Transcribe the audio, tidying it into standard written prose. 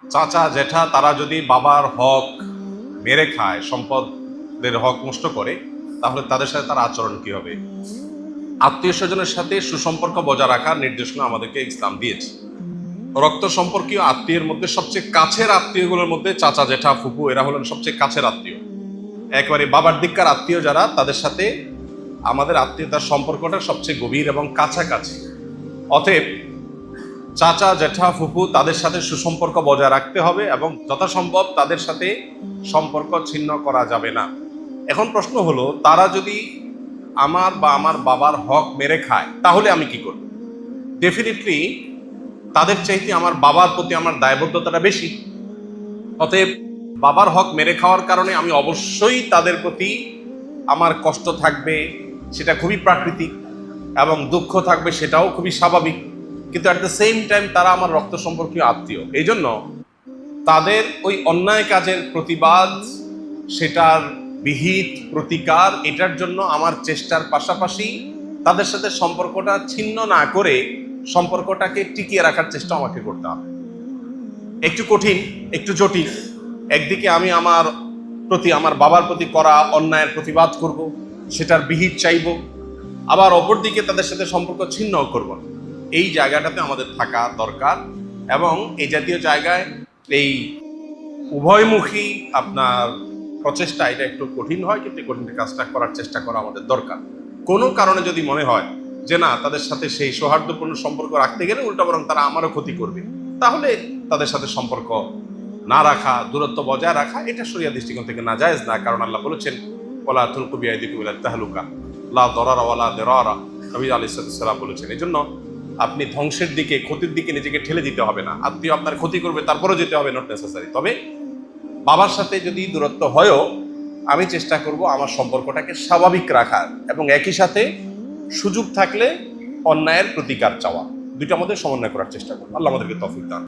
চাচা জেঠা তারা যদি বাবার হক মেরে খায়, সম্পদের হক নষ্ট করে, তাহলে তাদের সাথে তার আচরণ কি হবে? আত্মীয় স্বজনের সাথে সুসম্পর্ক বজায় রাখার নির্দেশনা আমাদেরকে ইসলাম দিয়েছে। রক্ত সম্পর্কীয় আত্মীয়ের মধ্যে সবচেয়ে কাছের আত্মীয়গুলোর মধ্যে চাচা জেঠা ফুপু এরা হলেন সবচেয়ে কাছের আত্মীয়। একেবারে বাবার দিককার আত্মীয় যারা, তাদের সাথে আমাদের আত্মীয়তার সম্পর্কটা সবচেয়ে গভীর এবং কাছাকাছি। অতএব চাচা জেঠা ফুপু তাদের সাথে সুসম্পর্ক বজায় রাখতে হবে এবং যথাসম্ভব তাদের সাথে সম্পর্ক ছিন্ন করা যাবে না। এখন প্রশ্ন হলো, তারা যদি আমার বা আমার বাবার হক মেরে খায় তাহলে আমি কি করব? ডেফিনেটলি তাদের চাইতে আমার বাবার প্রতি আমার দায়বদ্ধতাটা বেশি। অতএব বাবার হক মেরে খাওয়ার কারণে আমি অবশ্যই তাদের প্রতি আমার কষ্ট থাকবে, সেটা খুবই প্রাকৃতিক, এবং দুঃখ থাকবে, সেটাও খুবই স্বাভাবিক। কিন্তু অ্যাট দ্য সেম টাইম তারা আমার রক্ত সম্পর্কীয় আত্মীয়। এই জন্য তাদের ওই অন্যায় কাজের প্রতিবাদ, সেটার বিহিত প্রতিকার, এটার জন্য আমার চেষ্টার পাশাপাশি তাদের সাথে সম্পর্কটা ছিন্ন না করে সম্পর্কটাকে টিকিয়ে রাখার চেষ্টা আমাকে করতে হবে। একটু কঠিন, একটু জটিল। একদিকে আমি আমার প্রতি, আমার বাবার প্রতি করা অন্যায়ের প্রতিবাদ করব, সেটার বিহিত চাইব, আবার অপরদিকে তাদের সাথে সম্পর্ক ছিন্ন করব না। এই জায়গাটাতে আমাদের থাকা দরকার, এবং এই জাতীয় জায়গায় এই উভয়মুখী আপনার প্রচেষ্টা, এটা একটু কঠিন হয়, কিন্তু কঠিন কাজটা করার চেষ্টা করা আমাদের দরকার। কোনো কারণে যদি মনে হয় যে না, তাদের সাথে সেই সৌহার্দ্যপূর্ণ সম্পর্ক রাখতে গেলে উল্টা বরং তারা আমারও ক্ষতি করবে, তাহলে তাদের সাথে সম্পর্ক না রাখা, দূরত্ব বজায় রাখা, এটা শরিয়া দৃষ্টিকোণ থেকে নাজায়েজ না। কারণ আল্লাহ বলেছেন, ওয়ালা তুলকু বিআইদিকুম ইলা তাহলুকা লা দরারা ওয়ালা দিরারা, নবী আলাইহিস সালাম বলেছেন। এই জন্য আপনি ধ্বংসের দিকে, ক্ষতির দিকে নিজেকে ঠেলে দিতে হবে না। আত্মীয় আপনার ক্ষতি করবে, তারপরেও যেতে হবে, নট নেসেসারি। তবে বাবার সাথে যদি দূরত্ব হয়ও, আমি চেষ্টা করব আমার সম্পর্কটাকে স্বাভাবিক রাখার, এবং একই সাথে সুযোগ থাকলে অন্যায়ের প্রতিকার চাওয়া, দুইটার মধ্যে সমন্বয় করার চেষ্টা করব। আল্লাহ আমাদেরকে তৌফিক দান।